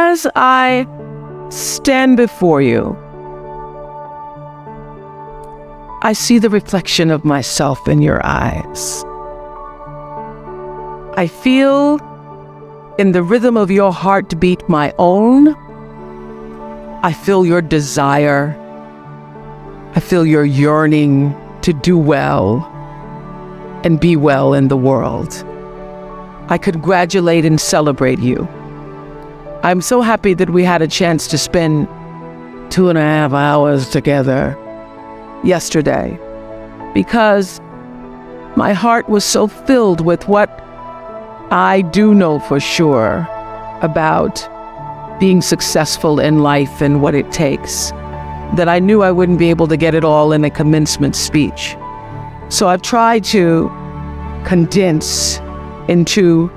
as I stand before you, I see the reflection of myself in your eyes. I feel in the rhythm of your heartbeat my own. I feel your desire. I feel your yearning to do well and be well in the world. I congratulate and celebrate you. I'm so happy that we had a chance to spend 2.5 hours together yesterday, because my heart was so filled with what I do know for sure about being successful in life and what it takes, that I knew I wouldn't be able to get it all in a commencement speech. So I've tried to condense into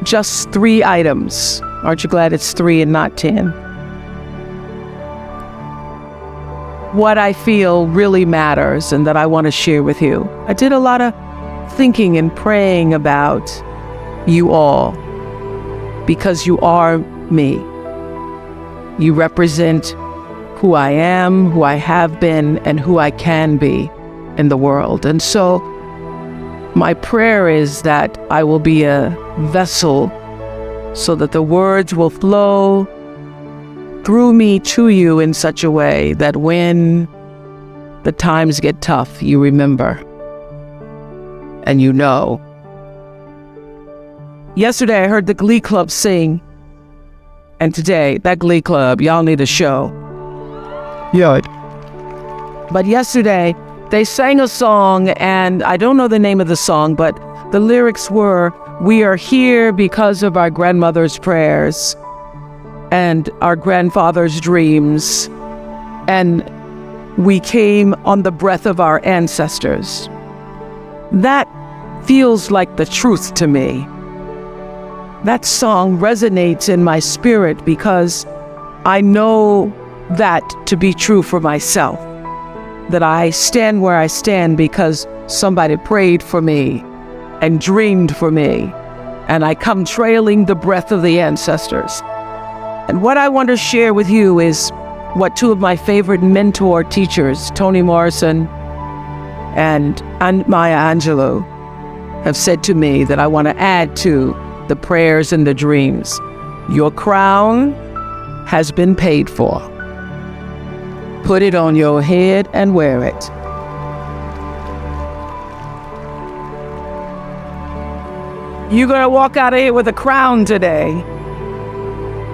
just 3 items. Aren't you glad it's 3 and not 10? What I feel really matters and that I want to share with you. I did a lot of thinking and praying about you all, because you are me. You represent who I am, who I have been, and who I can be in the world. And so my prayer is that I will be a vessel so that the words will flow through me to you in such a way that when the times get tough, you remember and you know. Yesterday, I heard the Glee Club sing, and today, that Glee Club, y'all need a show. Yeah. But yesterday, they sang a song, and I don't know the name of the song, but the lyrics were, "We are here because of our grandmother's prayers and our grandfather's dreams, and we came on the breath of our ancestors." That feels like the truth to me. That song resonates in my spirit because I know that to be true for myself, that I stand where I stand because somebody prayed for me and dreamed for me, and I come trailing the breath of the ancestors. And what I want to share with you is what 2 of my favorite mentor teachers, Toni Morrison and Maya Angelou, have said to me that I want to add to the prayers and the dreams. Your crown has been paid for. Put it on your head and wear it. You're going to walk out of here with a crown today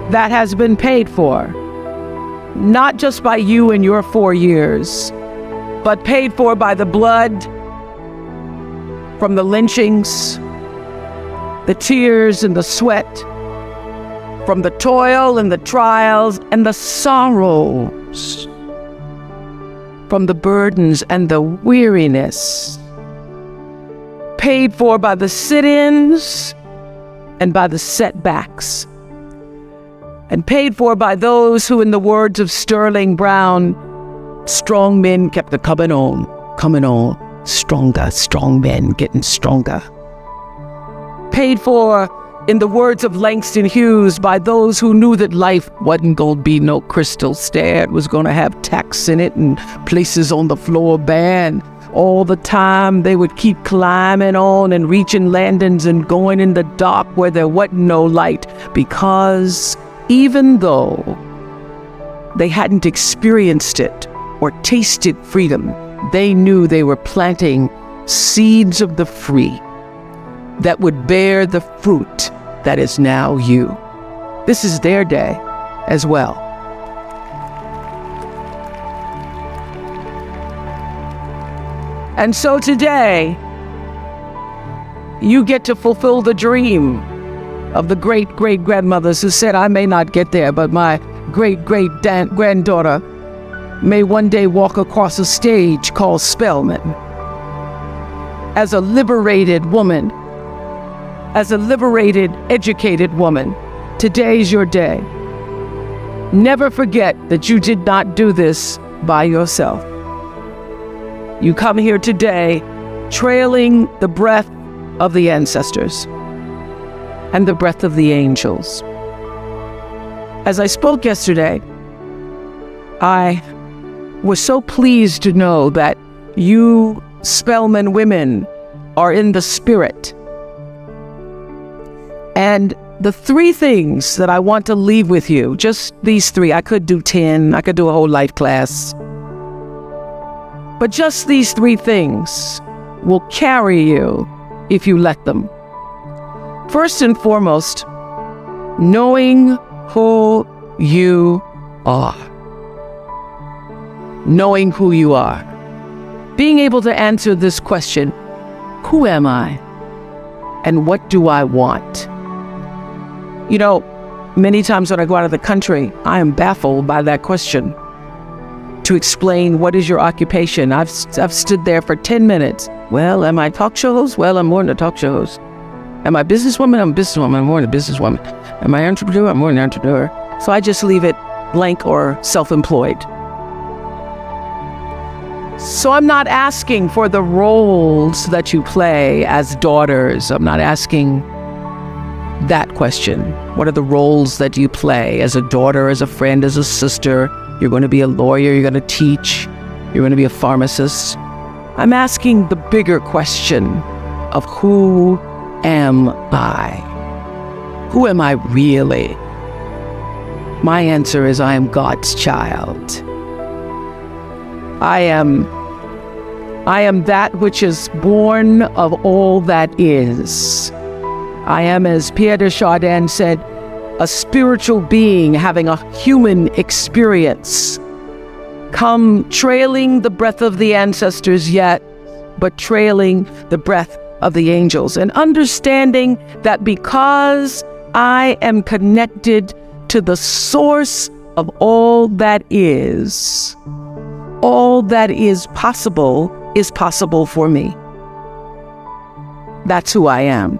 that has been paid for, not just by you and your 4 years, but paid for by the blood from the lynchings, the tears and the sweat, from the toil and the trials and the sorrows, from the burdens and the weariness, paid for by the sit-ins and by the setbacks, and paid for by those who, in the words of Sterling Brown, strong men kept coming on, stronger, strong men getting stronger. Paid for, in the words of Langston Hughes, by those who knew that life wasn't going to be no crystal stair. It was going to have tacks in it and places on the floor bare, and all the time they would keep climbing on and reaching landings and going in the dark where there wasn't no light, because even though they hadn't experienced it or tasted freedom, they knew they were planting seeds of the free that would bear the fruit that is now you. This is their day as well. And so today, you get to fulfill the dream of the great-great-grandmothers who said, I may not get there, but my great-great-granddaughter may one day walk across a stage called Spelman. As a liberated woman, as a liberated, educated woman, today's your day. Never forget that you did not do this by yourself. You come here today trailing the breath of the ancestors and the breath of the angels. As I spoke yesterday, I was so pleased to know that you Spellman women are in the spirit. And the 3 things that I want to leave with you, just these 3, I could do 10, I could do a whole life class, but just these 3 things will carry you if you let them. First and foremost, knowing who you are. Knowing who you are. Being able to answer this question, who am I? And what do I want? You know, many times when I go out of the country, I am baffled by that question. To explain, what is your occupation? I've stood there for 10 minutes. Well, am I a talk show host? Well, I'm more than a talk show host. Am I a businesswoman? I'm a businesswoman. I'm more than a businesswoman. Am I an entrepreneur? I'm more than an entrepreneur. So I just leave it blank or self-employed. So I'm not asking for the roles that you play as daughters. I'm not asking that question. What are the roles that you play as a daughter, as a friend, as a sister? You're going to be a lawyer, you're going to teach, you're going to be a pharmacist. I'm asking the bigger question of who am I? Who am I really? My answer is I am God's child. I am that which is born of all that is. I am, as Pierre de Chardin said, a spiritual being having a human experience. Come trailing the breath of the ancestors yet, but trailing the breath of the angels. And understanding that because I am connected to the source of all that is possible for me. That's who I am.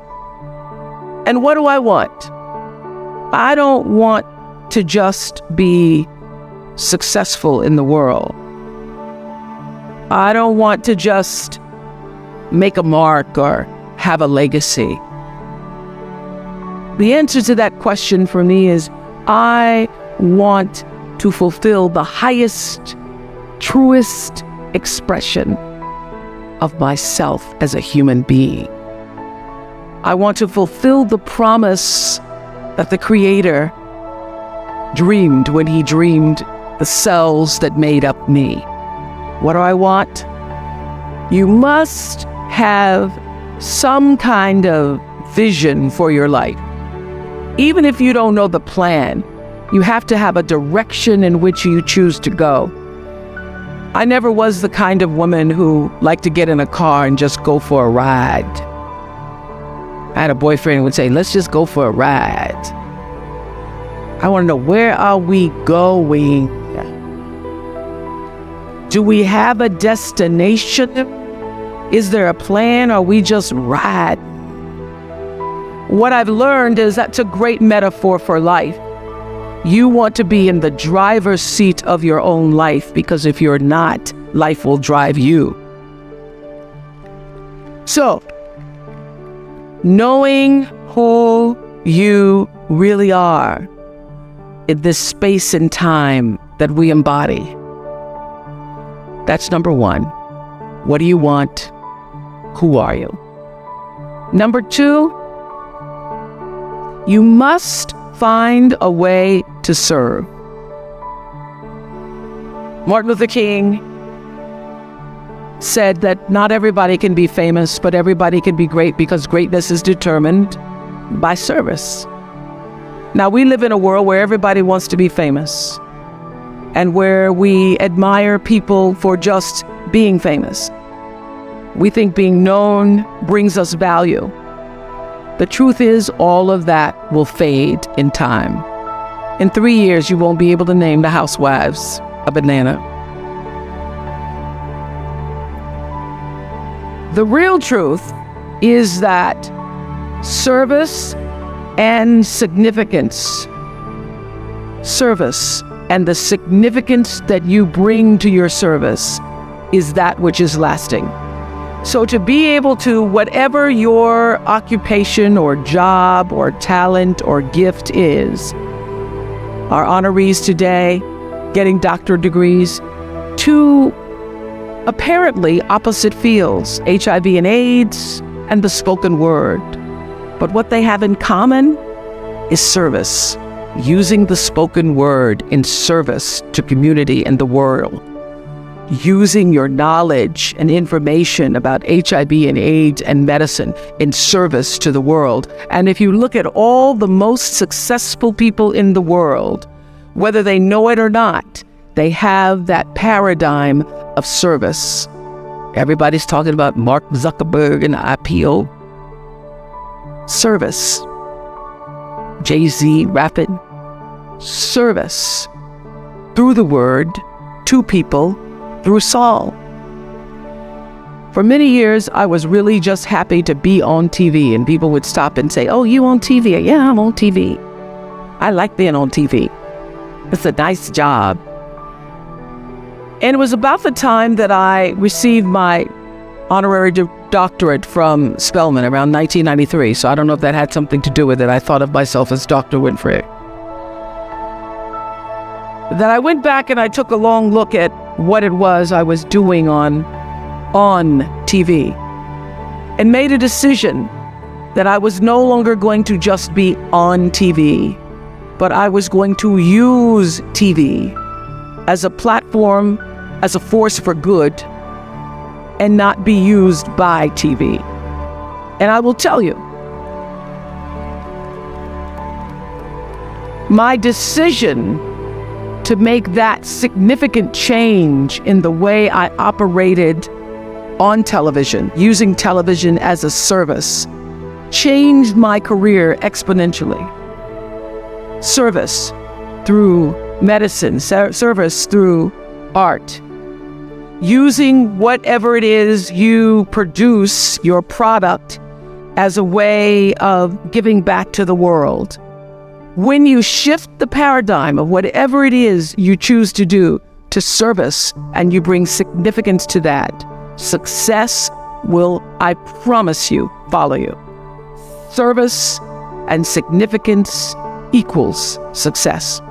And what do I want? I don't want to just be successful in the world. I don't want to just make a mark or have a legacy. The answer to that question for me is I want to fulfill the highest, truest expression of myself as a human being. I want to fulfill the promise that the Creator dreamed when He dreamed the cells that made up me. What do I want? You must have some kind of vision for your life. Even if you don't know the plan, you have to have a direction in which you choose to go. I never was the kind of woman who liked to get in a car and just go for a ride. I had a boyfriend who would say, let's just go for a ride. I want to know, where are we going? Do we have a destination? Is there a plan, or are we just ride? What I've learned is that's a great metaphor for life. You want to be in the driver's seat of your own life, because if you're not, life will drive you. So, knowing who you really are in this space and time that we embody. That's number 1. What do you want? Who are you? Number 2, you must find a way to serve. Martin Luther King said that not everybody can be famous, but everybody can be great, because greatness is determined by service. Now, we live in a world where everybody wants to be famous, and where we admire people for just being famous. We think being known brings us value. The truth is, all of that will fade in time. In 3 years, you won't be able to name the housewives a banana. The real truth is that service and significance, service and the significance that you bring to your service is that which is lasting. So to be able to, whatever your occupation or job or talent or gift is, our honorees today, getting doctorate degrees, to apparently opposite fields, HIV and AIDS and the spoken word. But what they have in common is service, using the spoken word in service to community and the world, using your knowledge and information about HIV and AIDS and medicine in service to the world. And if you look at all the most successful people in the world, whether they know it or not, they have that paradigm of service. Everybody's talking about Mark Zuckerberg and IPO. Service. Jay-Z, rapid. Service. Through the word, to people, through Saul. For many years, I was really just happy to be on TV, and people would stop and say, "Oh, you on TV?" "Yeah, I'm on TV. I like being on TV. It's a nice job." And it was about the time that I received my honorary doctorate from Spelman around 1993. So I don't know if that had something to do with it. I thought of myself as Dr. Winfrey. Then I went back and I took a long look at what it was I was doing on TV and made a decision that I was no longer going to just be on TV, but I was going to use TV as a platform, as a force for good, and not be used by TV. And I will tell you, my decision to make that significant change in the way I operated on television, using television as a service, changed my career exponentially. Service through medicine, service through art. Using whatever it is you produce, your product, as a way of giving back to the world. When you shift the paradigm of whatever it is you choose to do to service, and you bring significance to that, success will, I promise you, follow you. Service and significance equals success.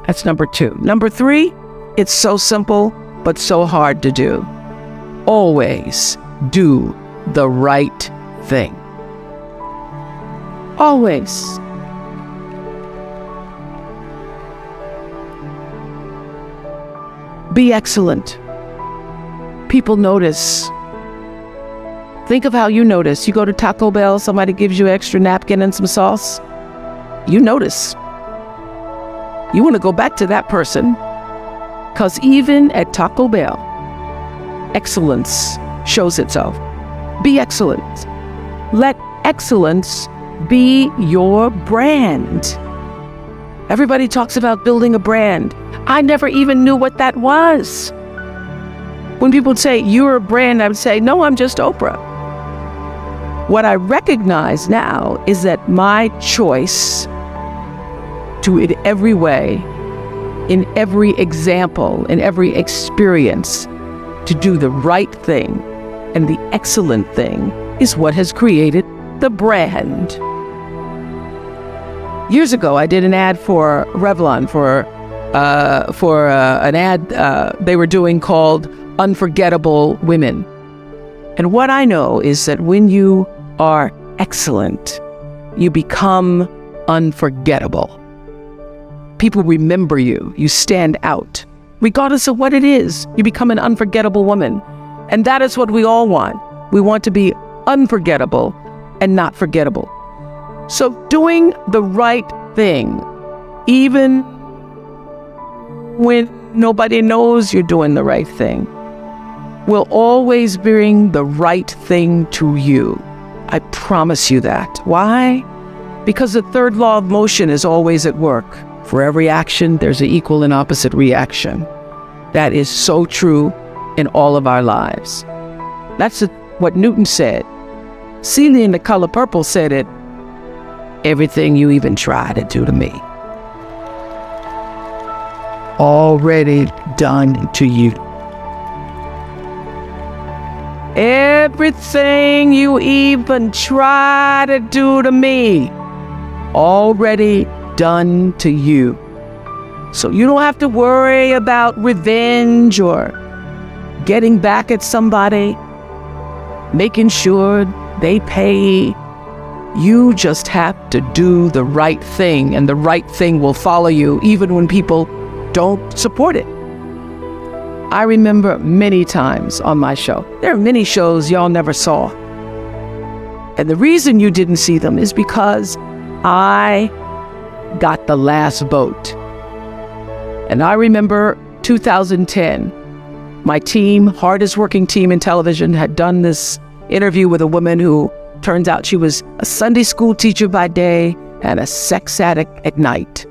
That's number 2. Number 3, it's so simple, but so hard to do. Always do the right thing. Always. Be excellent. People notice. Think of how you notice. You go to Taco Bell, somebody gives you an extra napkin and some sauce. You notice. You want to go back to that person, because even at Taco Bell, excellence shows itself. Be excellent. Let excellence be your brand. Everybody talks about building a brand. I never even knew what that was. When people would say, "You're a brand," I would say, "No, I'm just Oprah." What I recognize now is that my choice to, in every way, in every example, in every experience, to do the right thing and the excellent thing is what has created the brand. Years ago, I did an ad for Revlon for an ad they were doing called Unforgettable Women. And what I know is that when you are excellent, you become unforgettable. People remember you. You stand out. Regardless of what it is, you become an unforgettable woman. And that is what we all want. We want to be unforgettable and not forgettable. So doing the right thing, even when nobody knows you're doing the right thing, will always bring the right thing to you. I promise you that. Why? Because the third law of motion is always at work. For every action, there's an equal and opposite reaction. That is so true in all of our lives. That's what Newton said. Celia in The Color Purple said it. Everything you even try to do to me, already done to you. Everything you even try to do to me, already done to you. So you don't have to worry about revenge or getting back at somebody, making sure they pay. You just have to do the right thing, and the right thing will follow you even when people don't support it. I remember many times on my show, there are many shows y'all never saw. And the reason you didn't see them is because I got the last vote. And I remember 2010, my team, hardest working team in television, had done this interview with a woman who turns out she was a Sunday school teacher by day and a sex addict at night.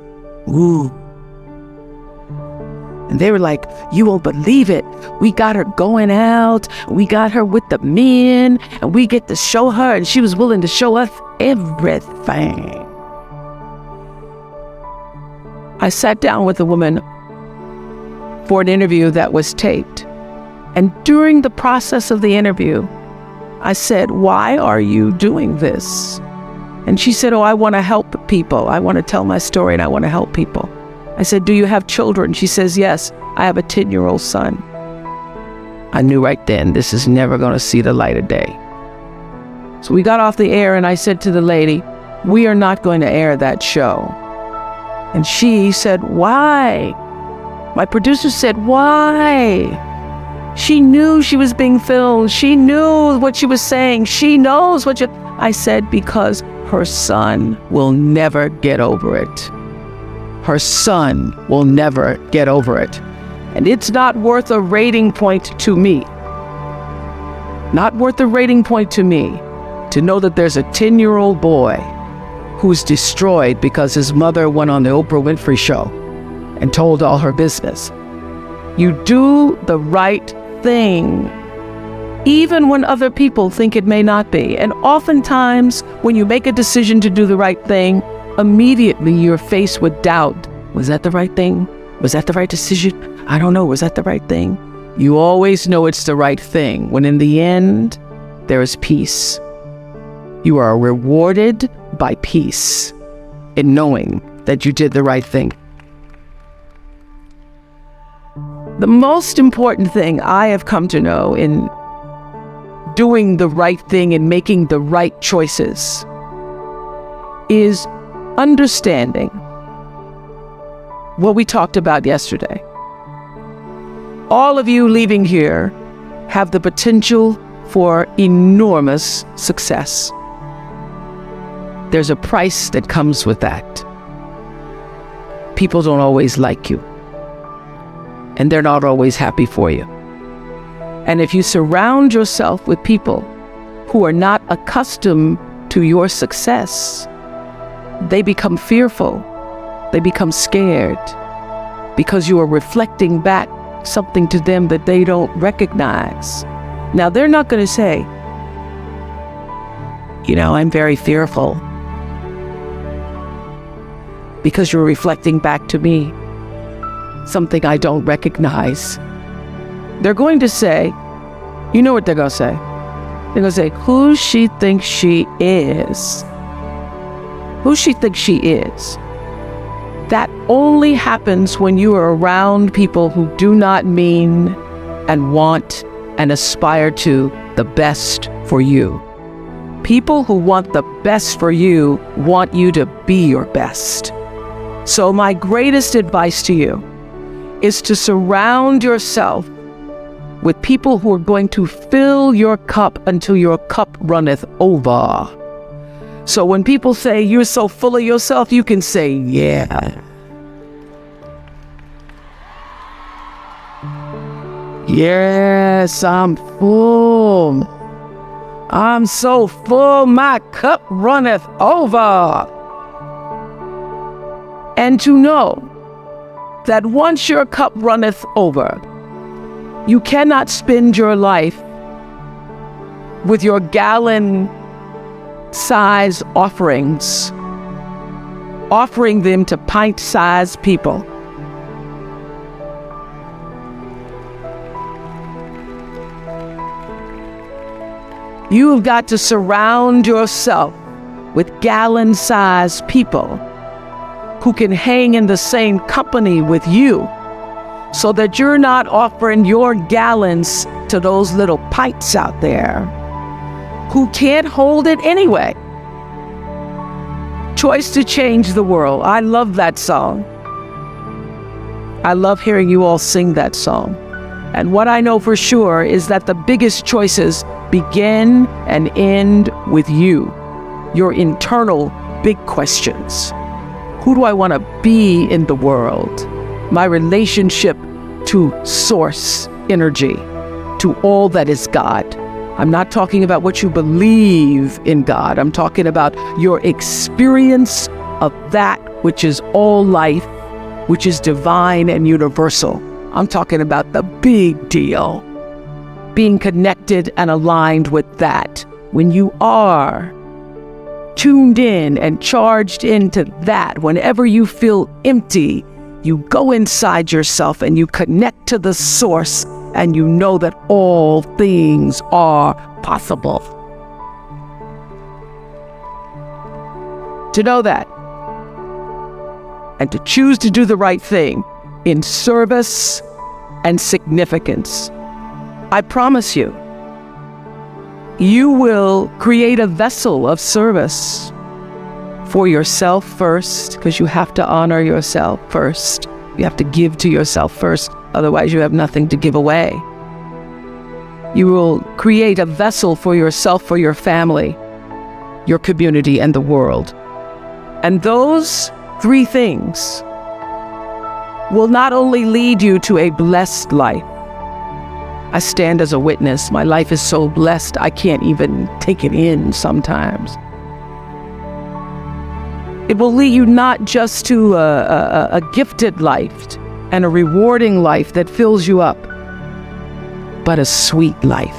Ooh. And they were like, you won't believe it. We got her going out. We got her with the men, and we get to show her, and she was willing to show us everything. I sat down with a woman for an interview that was taped. And during the process of the interview, I said, why are you doing this? And she said, oh, I want to help people. I want to tell my story and I want to help people. I said, do you have children? She says, yes, I have a 10-year-old son. I knew right then, this is never going to see the light of day. So we got off the air and I said to the lady, we are not going to air that show. And she said, why? My producer said, why? She knew she was being filmed. She knew what she was saying. She knows what I said, because her son will never get over it. Her son will never get over it. And it's not worth a rating point to me. Not worth a rating point to me to know that there's a 10-year-old boy who's destroyed because his mother went on the Oprah Winfrey show and told all her business. You do the right thing, even when other people think it may not be. And oftentimes, when you make a decision to do the right thing, immediately you're faced with doubt. Was that the right thing? Was that the right decision? I don't know. Was that the right thing? You always know it's the right thing when in the end, there is peace. You are rewarded by peace in knowing that you did the right thing. The most important thing I have come to know in doing the right thing and making the right choices is understanding what we talked about yesterday. All of you leaving here have the potential for enormous success. There's a price that comes with that. People don't always like you, and they're not always happy for you. And if you surround yourself with people who are not accustomed to your success, they become fearful. They become scared because you are reflecting back something to them that they don't recognize. Now, they're not going to say, you know, I'm very fearful, because you're reflecting back to me something I don't recognize. They're going to say, you know what they're going to say? They're going to say, who she thinks she is. Who she thinks she is. That only happens when you are around people who do not mean and want and aspire to the best for you. People who want the best for you want you to be your best. So my greatest advice to you is to surround yourself with people who are going to fill your cup until your cup runneth over. So when people say you're so full of yourself, you can say, yeah. Yes, I'm full. I'm so full, my cup runneth over. And to know that once your cup runneth over, you cannot spend your life with your gallon-size offerings, offering them to pint-sized people. You've got to surround yourself with gallon-sized people who can hang in the same company with you so that you're not offering your gallons to those little pites out there who can't hold it anyway. Choice to change the world. I love that song. I love hearing you all sing that song. And what I know for sure is that the biggest choices begin and end with you, your internal big questions. Who do I want to be in the world? My relationship to source energy, to all that is God. I'm not talking about what you believe in God. I'm talking about your experience of that which is all life, which is divine and universal. I'm talking about the big deal. Being connected and aligned with that. When you are tuned in and charged into that, whenever you feel empty, you go inside yourself and you connect to the source, and you know that all things are possible. To know that, and to choose to do the right thing in service and significance, I promise you, you will create a vessel of service for yourself first, because you have to honor yourself first. You have to give to yourself first. Otherwise, you have nothing to give away. You will create a vessel for yourself, for your family, your community, and the world. And those three things will not only lead you to a blessed life. I stand as a witness. My life is so blessed, I can't even take it in sometimes. It will lead you not just to a gifted life and a rewarding life that fills you up, but a sweet life.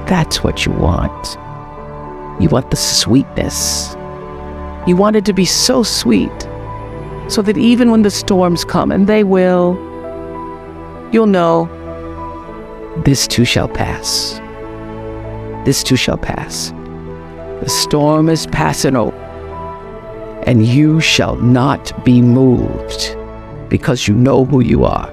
That's what you want. You want the sweetness. You want it to be so sweet, so that even when the storms come, and they will, you'll know, this too shall pass. This too shall pass. The storm is passing over, and you shall not be moved, because you know who you are.